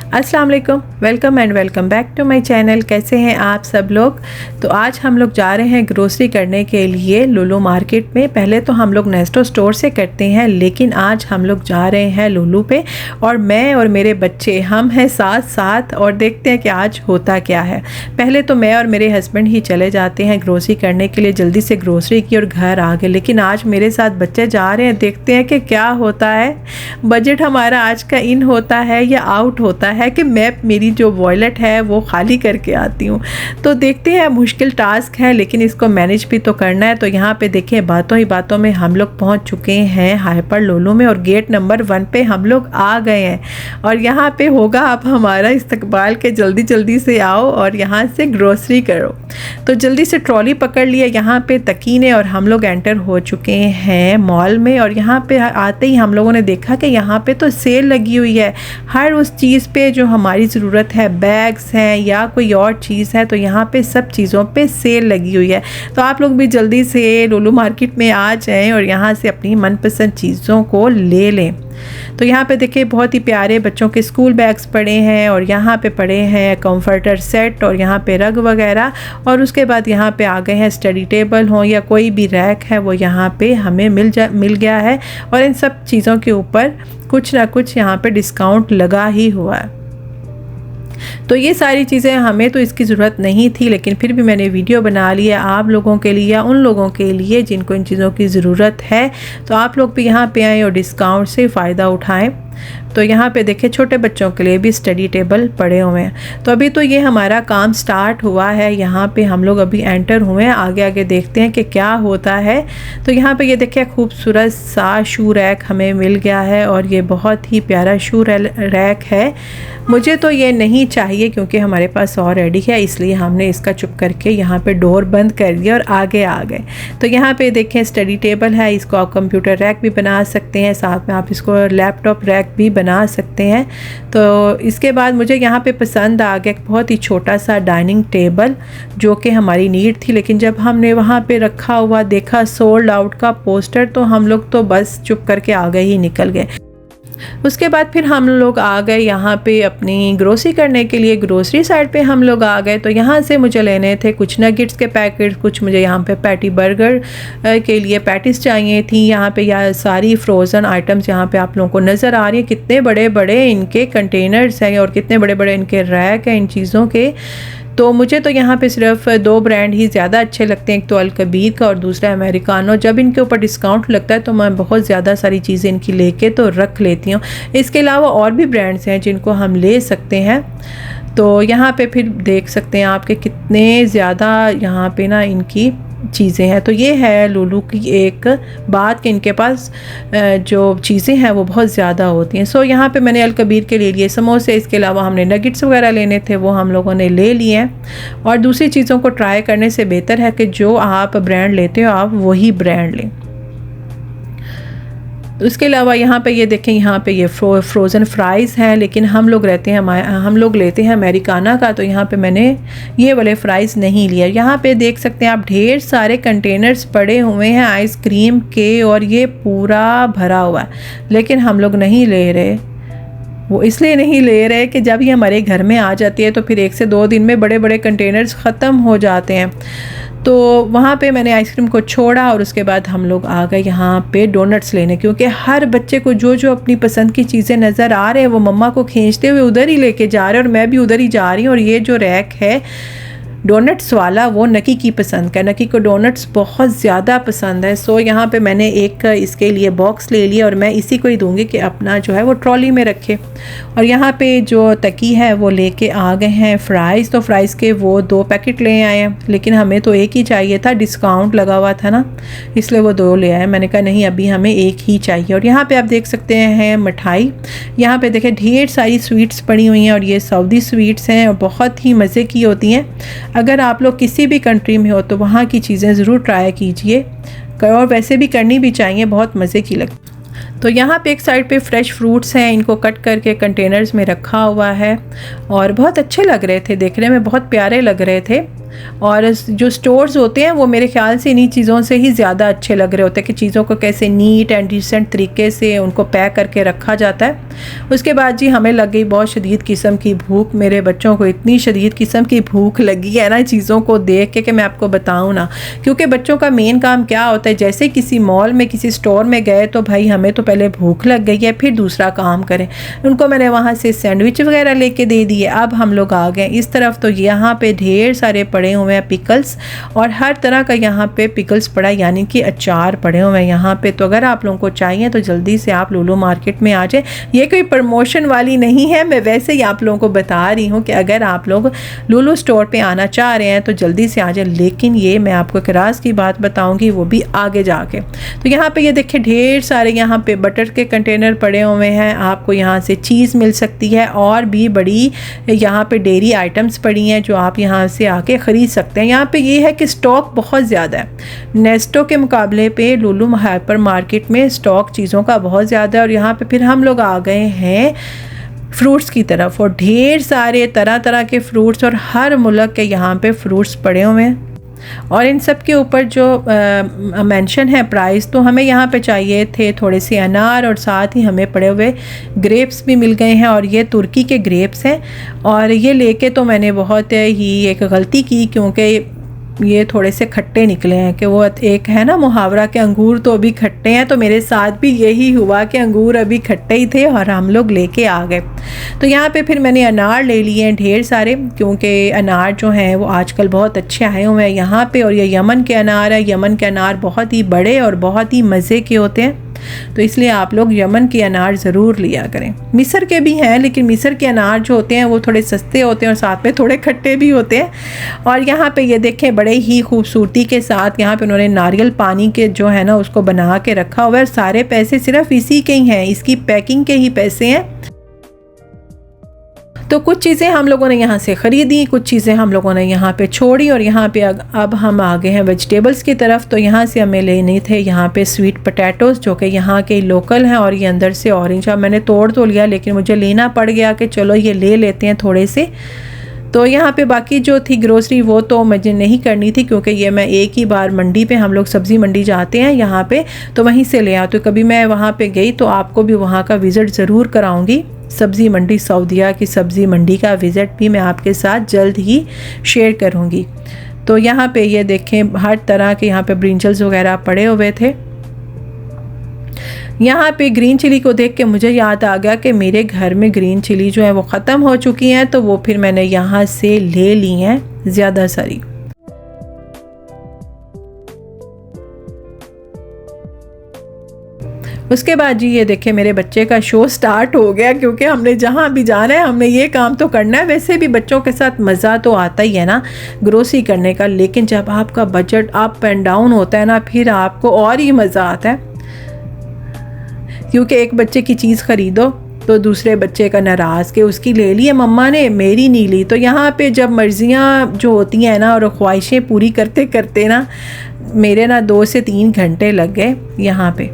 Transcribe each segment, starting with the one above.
अस्सलाम वालेकुम, welcome and welcome back to my channel. कैसे हैं आप सब लोग। तो आज हम लोग जा रहे हैं ग्रोसरी करने के लिए लुलु मार्केट में। पहले तो हम लोग नेस्टो स्टोर से करते हैं, लेकिन आज हम लोग जा रहे हैं लुलु पे और मैं और मेरे बच्चे हम हैं साथ साथ और देखते हैं कि आज होता क्या है। पहले तो मैं और मेरे हस्बैंड ही चले जाते हैं ग्रोसरी करने के लिए, जल्दी से ग्रोसरी की और घर आ गए। लेकिन आज मेरे साथ बच्चे जा रहे हैं, देखते हैं कि क्या होता है। बजट हमारा आज का इन होता है या आउट होता है कि मैं मेरी जो वॉलेट है वो खाली करके आती हूँ। तो देखते हैं, मुश्किल टास्क है लेकिन इसको मैनेज भी तो करना है। तो यहाँ पे देखिए, बातों ही बातों में हम लोग पहुँच चुके हैं हाइपर लुलु में और गेट नंबर 1 पे हम लोग आ गए हैं। और यहाँ पे होगा अब हमारा इस्तकबाल के जल्दी जल्दी से आओ और यहाँ से ग्रोसरी करो। तो जल्दी से ट्रॉली पकड़ लिया यहाँ पे तकी ने और हम लोग एंटर हो चुके हैं मॉल में। और यहाँ पे आते ही हम लोगों ने देखा कि यहाँ पे तो सेल लगी हुई है हर उस चीज़ पे जो हमारी ज़रूरत है, बैग्स हैं या कोई और चीज़ है, तो यहाँ पे सब चीज़ों पे सेल लगी हुई है। तो आप लोग भी जल्दी से लुलु मार्केट में आ जाएं और यहाँ से अपनी मनपसंद चीज़ों को ले लें। तो यहाँ पे देखिए, बहुत ही प्यारे बच्चों के स्कूल बैग्स पड़े हैं और यहाँ पे पड़े हैं कंफर्टर सेट और यहाँ पे रग वगैरह। और उसके बाद यहाँ पे आ गए हैं स्टडी टेबल हो या कोई भी रैक है वो यहाँ पे हमें मिल गया है। और इन सब चीज़ों के ऊपर कुछ ना कुछ यहाँ पे डिस्काउंट लगा ही हुआ है। तो ये सारी चीज़ें हमें तो इसकी ज़रूरत नहीं थी, लेकिन फिर भी मैंने वीडियो बना ली है आप लोगों के लिए या उन लोगों के लिए जिनको इन चीज़ों की ज़रूरत है। तो आप लोग भी यहाँ पे आएँ और डिस्काउंट से फ़ायदा उठाएं। तो यहाँ पे देखिए, छोटे बच्चों के लिए भी स्टडी टेबल पड़े हुए हैं। तो अभी तो ये हमारा काम स्टार्ट हुआ है, यहाँ पे हम लोग अभी एंटर हुए हैं। आगे आगे देखते हैं कि क्या होता है। तो यहाँ पे ये देखिए, खूबसूरत सा शू रैक हमें मिल गया है और ये बहुत ही प्यारा शू रैक है। मुझे तो ये नहीं चाहिए क्योंकि हमारे पास ऑलरेडी है, इसलिए हमने इसका चुप करके यहाँ पे डोर बंद कर दिया और आगे आ गए। तो यहाँ पे देखें, स्टडी टेबल है, इसको आप कंप्यूटर रैक भी बना सकते हैं, साथ में आप इसको लैपटॉप रैक भी बना सकते हैं। तो इसके बाद मुझे यहाँ पे पसंद आ गया बहुत ही छोटा सा डाइनिंग टेबल जो कि हमारी नीड थी, लेकिन जब हमने वहाँ पे रखा हुआ देखा सोल्ड आउट का पोस्टर तो हम लोग तो बस चुप करके आगे ही निकल गए। उसके बाद फिर हम लोग आ गए यहाँ पे अपनी ग्रोसरी करने के लिए। ग्रोसरी साइड पे हम लोग आ गए। तो यहाँ से मुझे लेने थे कुछ नगेट्स के पैकेट, कुछ मुझे यहाँ पे पैटी बर्गर के लिए पैटीज चाहिए थी। यहाँ पे यह सारी फ्रोज़न आइटम्स यहाँ पे आप लोगों को नज़र आ रही है। कितने बड़े बड़े इनके कंटेनर्स हैं और कितने बड़े बड़े इनके रैक हैं इन चीज़ों के। तो मुझे तो यहाँ पे सिर्फ 2 ब्रांड ही ज़्यादा अच्छे लगते हैं, एक तो अलकबीर का और दूसरा अमेरिकानो। जब इनके ऊपर डिस्काउंट लगता है तो मैं बहुत ज़्यादा सारी चीज़ें इनकी लेके तो रख लेती हूँ। इसके अलावा और भी ब्रांड्स हैं जिनको हम ले सकते हैं। तो यहाँ पे फिर देख सकते हैं आपके कितने ज़्यादा यहाँ पे ना इनकी चीज़ें हैं। तो ये है लुलु की एक बात कि इनके पास जो चीज़ें हैं वो बहुत ज़्यादा होती हैं। सो यहाँ पे मैंने अलकबीर के ले लिए समोसे, इसके अलावा हमने नगेट्स वगैरह लेने थे वो हम लोगों ने ले लिए हैं। और दूसरी चीज़ों को ट्राई करने से बेहतर है कि जो आप ब्रांड लेते हो आप वही ब्रांड लें। उसके अलावा यहाँ पे ये देखें, यहाँ पे ये फ्रोज़न फ्राइज़ हैं, लेकिन हम लोग लेते हैं अमेरिकाना का। तो यहाँ पे मैंने ये वाले फ्राइज़ नहीं लिए। यहाँ पे देख सकते हैं आप ढेर सारे कंटेनर्स पड़े हुए हैं आइसक्रीम के और ये पूरा भरा हुआ है, लेकिन हम लोग नहीं ले रहे। वो इसलिए नहीं ले रहे कि जब ये हमारे घर में आ जाती है तो फिर 1 से 2 दिन में बड़े बड़े कंटेनर्स ख़त्म हो जाते हैं। तो वहाँ पे मैंने आइसक्रीम को छोड़ा और उसके बाद हम लोग आ गए यहाँ पे डोनट्स लेने, क्योंकि हर बच्चे को जो जो अपनी पसंद की चीज़ें नज़र आ रहे हैं वो मम्मा को खींचते हुए उधर ही लेके जा रहे हैं और मैं भी उधर ही जा रही हूँ। और ये जो रैक है डोनट्स वाला वो नकी की पसंद का, नकी को डोनट्स बहुत ज़्यादा पसंद है। सो यहाँ पे मैंने एक इसके लिए बॉक्स ले लिया और मैं इसी को ही दूंगी कि अपना जो है वो ट्रॉली में रखे। और यहाँ पे जो तकी है वो लेके आ गए हैं फ्राइज़। तो फ्राइज़ के वो 2 पैकेट ले आए हैं, लेकिन हमें तो एक ही चाहिए था, डिस्काउंट लगा हुआ था ना, इसलिए वो 2 ले आए। मैंने कहा नहीं, अभी हमें एक ही चाहिए। और यहाँ पर आप देख सकते हैं मिठाई, यहाँ पर देखें ढेर सारी स्वीट्स पड़ी हुई हैं और ये सऊदी स्वीट्स हैं और बहुत ही मज़े की होती हैं। अगर आप लोग किसी भी कंट्री में हो तो वहाँ की चीज़ें ज़रूर ट्राई कीजिए और वैसे भी करनी भी चाहिए, बहुत मज़े की लगती। तो यहाँ पे एक साइड पे फ्रेश फ्रूट्स हैं, इनको कट करके कंटेनर्स में रखा हुआ है और बहुत अच्छे लग रहे थे, देखने में बहुत प्यारे लग रहे थे। और जो स्टोर्स होते हैं वो मेरे ख्याल से इन्हीं चीज़ों से ही ज़्यादा अच्छे लग रहे होते हैं कि चीज़ों को कैसे नीट एंड डिसेंट तरीके से उनको पैक करके रखा जाता है। उसके बाद जी हमें लग गई बहुत शदीद किस्म की भूख, मेरे बच्चों को इतनी शदीद किस्म की भूख लगी है ना चीज़ों को देख के कि मैं आपको बताऊँ ना, क्योंकि बच्चों का मेन काम क्या होता है, जैसे किसी मॉल में किसी स्टोर में गए तो भाई हमें तो पहले भूख लग गई है फिर दूसरा काम करें। उनको मैंने वहाँ से सैंडविच वगैरह लेके दे दिए। अब हम लोग आ गए इस तरफ, तो यहाँ पे ढेर सारे पड़े हुए हैं पिकल्स, और हर तरह का यहाँ पे पिकल्स पड़ा, यानी कि अचार पड़े हुए हैं यहाँ पे। तो अगर आप लोगों को चाहिए तो जल्दी से आप लुलु मार्केट में आ जाए। ये कोई प्रमोशन वाली नहीं है, मैं वैसे ही आप लोगों को बता रही हूँ कि अगर आप लोग लुलु स्टोर पे आना चाह रहे हैं तो जल्दी से आ जाए। लेकिन ये मैं आपको एक राज की बात बताऊँगी, वो भी आगे जाके। तो यहाँ पे ये देखिए ढेर सारे यहाँ पे बटर के कंटेनर पड़े हुए हैं, आपको यहाँ से चीज़ मिल सकती है और भी बड़ी यहाँ पे डेयरी आइटम्स पड़ी हैं जो आप यहाँ से आके ख़रीद सकते हैं। यहाँ पे ये है कि स्टॉक बहुत ज़्यादा है, नेस्टो के मुकाबले पे लुलु हाइपर मार्केट में स्टॉक चीज़ों का बहुत ज़्यादा है। और यहाँ पे फिर हम लोग आ गए हैं फ्रूट्स की तरफ, और ढेर सारे तरह तरह के फ्रूट्स और हर मुल्क के यहाँ पे फ्रूट्स पड़े हुए हैं। और इन सब के ऊपर जो मेंशन है प्राइस, तो हमें यहाँ पे चाहिए थे थोड़े से अनार, और साथ ही हमें पड़े हुए ग्रेप्स भी मिल गए हैं, और ये तुर्की के ग्रेप्स हैं। और ये लेके तो मैंने बहुत ही एक गलती की, क्योंकि ये थोड़े से खट्टे निकले हैं। कि वो एक है ना मुहावरा के अंगूर तो अभी खट्टे हैं, तो मेरे साथ भी यही हुआ कि अंगूर अभी खट्टे ही थे और हम लोग लेके आ गए। तो यहाँ पे फिर मैंने अनार ले लिए हैं ढेर सारे, क्योंकि अनार जो हैं वो आजकल बहुत अच्छे आए हुए हैं यहाँ पे। और ये यमन के अनार है, यमन के अनार बहुत ही बड़े और बहुत ही मज़े के होते हैं, तो इसलिए आप लोग यमन के अनार ज़रूर लिया करें। मिस्र के भी हैं, लेकिन मिस्र के अनार जो होते हैं वो थोड़े सस्ते होते हैं और साथ में थोड़े खट्टे भी होते हैं। और यहाँ पे ये देखें बड़े ही खूबसूरती के साथ यहाँ पे उन्होंने नारियल पानी के जो है ना उसको बना के रखा हुआ है। सारे पैसे सिर्फ इसी के ही हैं, इसकी पैकिंग के ही पैसे हैं। तो कुछ चीज़ें हम लोगों ने यहाँ से ख़रीदी, कुछ चीज़ें हम लोगों ने यहाँ पे छोड़ी, और यहाँ पे अब हम आ गए हैं वेजिटेबल्स की तरफ। तो यहाँ से हमें लेने थे यहाँ पे स्वीट पोटैटोज़, जो कि यहाँ के लोकल हैं, और ये अंदर से ऑरेंज। अब मैंने तोड़ तो लिया, लेकिन मुझे लेना पड़ गया कि चलो ये ले लेते हैं थोड़े से। तो यहाँ पे बाकी जो थी ग्रोसरी वो तो मुझे नहीं करनी थी, क्योंकि ये मैं एक ही बार मंडी पे, हम लोग सब्ज़ी मंडी जाते हैं यहाँ पे, तो वहीं से ले आते। तो कभी मैं वहाँ पे गई तो आपको भी वहाँ का विज़िट ज़रूर कराऊँगी। सब्ज़ी मंडी सऊदिया की सब्ज़ी मंडी का विज़िट भी मैं आपके साथ जल्द ही शेयर करूँगी। तो यहाँ पे ये देखें हर तरह के यहाँ पे ब्रिंजल्स वगैरह पड़े हुए थे। यहाँ पे ग्रीन चिली को देख के मुझे याद आ गया कि मेरे घर में ग्रीन चिली जो है वो ख़त्म हो चुकी हैं, तो वो फिर मैंने यहाँ से ले ली हैं ज़्यादा सारी। उसके बाद जी ये देखें मेरे बच्चे का शो स्टार्ट हो गया, क्योंकि हमने जहाँ भी जाना है हमने ये काम तो करना है। वैसे भी बच्चों के साथ मज़ा तो आता ही है ना ग्रोसरी करने का, लेकिन जब आपका बजट अप एंड डाउन होता है ना, फिर आपको और ही मज़ा आता है। क्योंकि एक बच्चे की चीज़ ख़रीदो तो दूसरे बच्चे का नाराज़ के उसकी ले ली है मम्मा ने, मेरी नहीं ली। तो यहाँ पे जब मर्जियाँ जो होती हैं ना और ख्वाहिशें पूरी करते करते ना मेरे ना 2 से 3 घंटे लग गए यहाँ पे।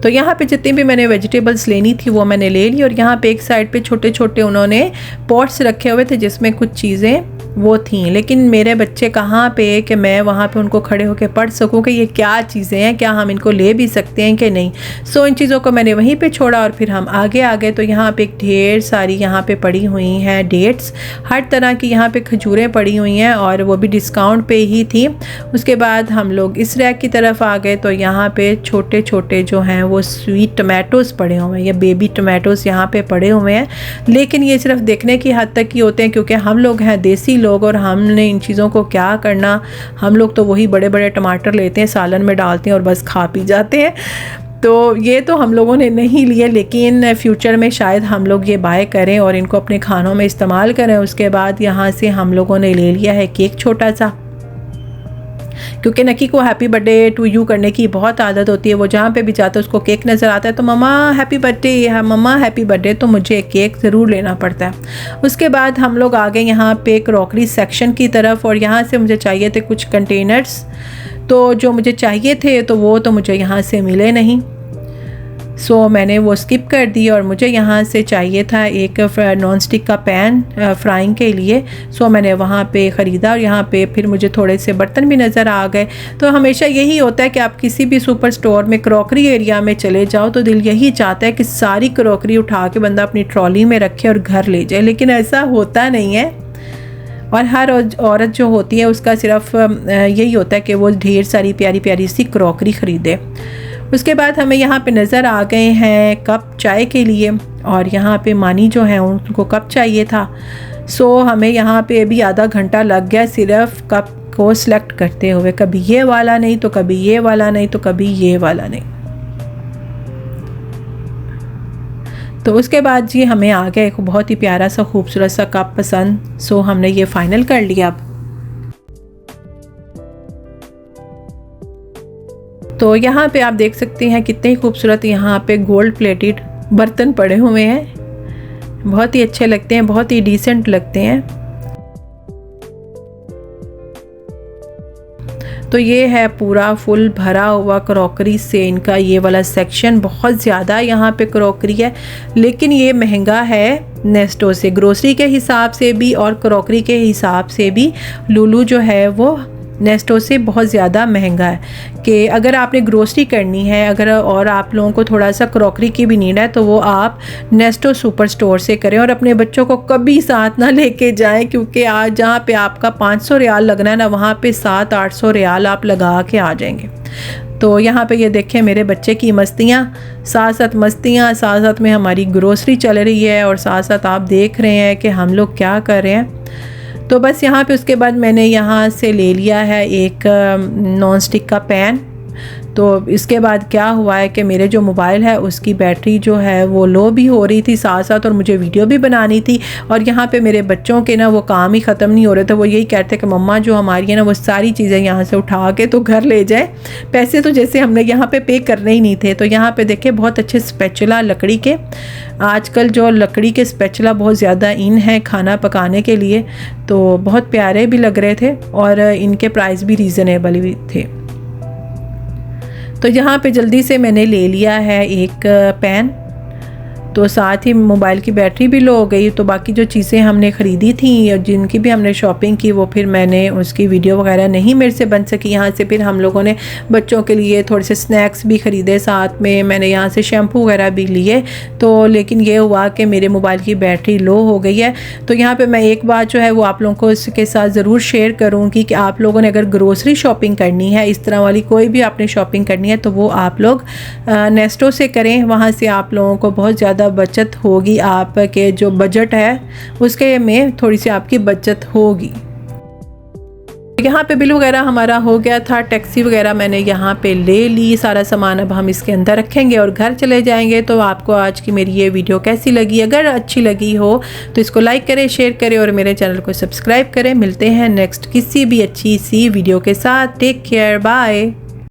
तो यहाँ पे जितनी भी मैंने वेजिटेबल्स लेनी थी वो मैंने ले ली, और यहाँ पे एक साइड पे छोटे छोटे उन्होंने पॉट्स रखे हुए थे जिसमें कुछ चीज़ें वो थीं। लेकिन मेरे बच्चे कहाँ पे कि मैं वहाँ पे उनको खड़े होकर पढ़ सकूँ कि ये क्या चीज़ें हैं, क्या हम इनको ले भी सकते हैं कि नहीं। सो इन चीज़ों को मैंने वहीं पे छोड़ा और फिर हम आगे आ गए। तो यहाँ पे एक ढेर सारी यहाँ पे पड़ी हुई हैं डेट्स, हर तरह की यहाँ पे खजूरें पड़ी हुई हैं और वो भी डिस्काउंट पे ही थी। उसके बाद हम लोग इस रैक की तरफ आ गए तो यहाँ पे छोटे छोटे जो हैं वो स्वीट टमाटोज़ पड़े हुए हैं, या बेबी टमाटोज़ यहाँ पे पड़े हुए हैं। लेकिन ये सिर्फ देखने की हद तक ही होते हैं, क्योंकि हम लोग हैं देसी लोग और हमने इन चीज़ों को क्या करना। हम लोग तो वही बड़े बड़े टमाटर लेते हैं, सालन में डालते हैं और बस खा पी जाते हैं। तो ये तो हम लोगों ने नहीं लिए, लेकिन फ्यूचर में शायद हम लोग ये बाय करें और इनको अपने खानों में इस्तेमाल करें। उसके बाद यहाँ से हम लोगों ने ले लिया है केक छोटा सा, क्योंकि नकी को हैप्पी बर्थडे टू यू करने की बहुत आदत होती है। वो जहाँ पे भी जाता है उसको केक नज़र आता है तो मम्मा हैप्पी बर्थडे, मम्मा हैप्पी बर्थडे, तो मुझे केक ज़रूर लेना पड़ता है। उसके बाद हम लोग आ गए यहाँ पे क्रॉकरी सेक्शन की तरफ, और यहाँ से मुझे चाहिए थे कुछ कंटेनर्स। तो जो मुझे चाहिए थे तो वो तो मुझे यहाँ से मिले नहीं। सो मैंने वो स्किप कर दी और मुझे यहाँ से चाहिए था एक नॉन स्टिक का पैन फ्राइंग के लिए। सो मैंने वहाँ पे ख़रीदा और यहाँ पे फिर मुझे थोड़े से बर्तन भी नज़र आ गए। तो हमेशा यही होता है कि आप किसी भी सुपर स्टोर में क्रॉकरी एरिया में चले जाओ तो दिल यही चाहता है कि सारी क्रॉकरी उठा के बंदा अपनी ट्रॉली में रखे और घर ले जाए, लेकिन ऐसा होता नहीं है। और हर औरत जो होती है उसका सिर्फ यही होता है कि वो ढेर सारी प्यारी प्यारी सी क्रॉकरी ख़रीदे। उसके बाद हमें यहाँ पे नज़र आ गए हैं कप चाय के लिए, और यहाँ पे मानी जो है उनको कप चाहिए था। सो हमें यहाँ पे अभी आधा घंटा लग गया सिर्फ कप को सिलेक्ट करते हुए, कभी ये वाला नहीं तो कभी ये वाला नहीं तो कभी ये वाला नहीं। तो उसके बाद जी हमें आ गया एक बहुत ही प्यारा सा खूबसूरत सा कप पसंद। सो हमने ये फ़ाइनल कर लिया। अब तो यहाँ पे आप देख सकते हैं कितने खूबसूरत यहाँ पे गोल्ड प्लेटेड बर्तन पड़े हुए हैं। बहुत ही अच्छे लगते हैं, बहुत ही डिसेंट लगते हैं। तो ये है पूरा फुल भरा हुआ क्रॉकरी से इनका ये वाला सेक्शन। बहुत ज़्यादा यहाँ पे क्रॉकरी है, लेकिन ये महंगा है नेस्टो से, ग्रोसरी के हिसाब से भी और क्रॉकरी के हिसाब से भी लुलु जो है वो नेस्टो से बहुत ज़्यादा महंगा है। कि अगर आपने ग्रोसरी करनी है अगर और आप लोगों को थोड़ा सा क्रॉकरी की भी नीड है तो वो आप नेस्टो सुपर स्टोर से करें, और अपने बच्चों को कभी साथ ना लेके जाएं, क्योंकि आज जहाँ पे आपका 500 रियाल लगना है ना, वहाँ पे 700-800 रियाल आप लगा के आ जाएंगे। तो यहाँ पे ये देखें मेरे बच्चे की मस्तियाँ, साथ साथ में हमारी ग्रोसरी चल रही है, और साथ साथ आप देख रहे हैं कि हम लोग क्या कर रहे हैं। तो बस यहाँ पे उसके बाद मैंने यहाँ से ले लिया है एक नॉन स्टिक का पैन। तो इसके बाद क्या हुआ है कि मेरे जो मोबाइल है उसकी बैटरी जो है वो लो भी हो रही थी साथ साथ, और मुझे वीडियो भी बनानी थी। और यहाँ पे मेरे बच्चों के ना वो काम ही ख़त्म नहीं हो रहे थे। वो यही कहते कि मम्मा जो हमारी है ना वो सारी चीज़ें यहाँ से उठा के तो घर ले जाए। पैसे तो जैसे हमने यहाँ पे करने ही नहीं थे। तो यहाँ पे देखे बहुत अच्छे स्पैचुला लकड़ी के, आजकल जो लकड़ी के स्पैचुला बहुत ज़्यादा इन है खाना पकाने के लिए, तो बहुत प्यारे भी लग रहे थे और इनके प्राइस भी रीज़नेबल भी थे। तो यहाँ पे जल्दी से मैंने ले लिया है एक पैन। तो साथ ही मोबाइल की बैटरी भी लो हो गई। तो बाकी जो चीज़ें हमने ख़रीदी थी और जिनकी भी हमने शॉपिंग की वो फिर मैंने उसकी वीडियो वगैरह नहीं मेरे से बन सकी। यहाँ से फिर हम लोगों ने बच्चों के लिए थोड़े से स्नैक्स भी ख़रीदे, साथ में मैंने यहाँ से शैम्पू वगैरह भी लिए। तो लेकिन ये हुआ कि मेरे मोबाइल की बैटरी लो हो गई है। तो यहाँ पर मैं एक बात जो है वो आप लोगों को इसके साथ ज़रूर शेयर करूँगी कि आप लोगों ने अगर ग्रोसरी शॉपिंग करनी है, इस तरह वाली कोई भी आपने शॉपिंग करनी है, तो वो आप लोग नेस्टो से करें। वहाँ से आप लोगों को बहुत ज़्यादा बचत होगी, आपके जो बजट है उसके में थोड़ी सी आपकी बचत होगी। यहाँ पे बिल वगैरह हमारा हो गया था, टैक्सी वगैरह मैंने यहाँ पे ले ली, सारा सामान अब हम इसके अंदर रखेंगे और घर चले जाएंगे। तो आपको आज की मेरी ये वीडियो कैसी लगी? अगर अच्छी लगी हो तो इसको लाइक करें, शेयर करें और मेरे चैनल को सब्सक्राइब करें। मिलते हैं नेक्स्ट किसी भी अच्छी सी वीडियो के साथ। Take care, bye.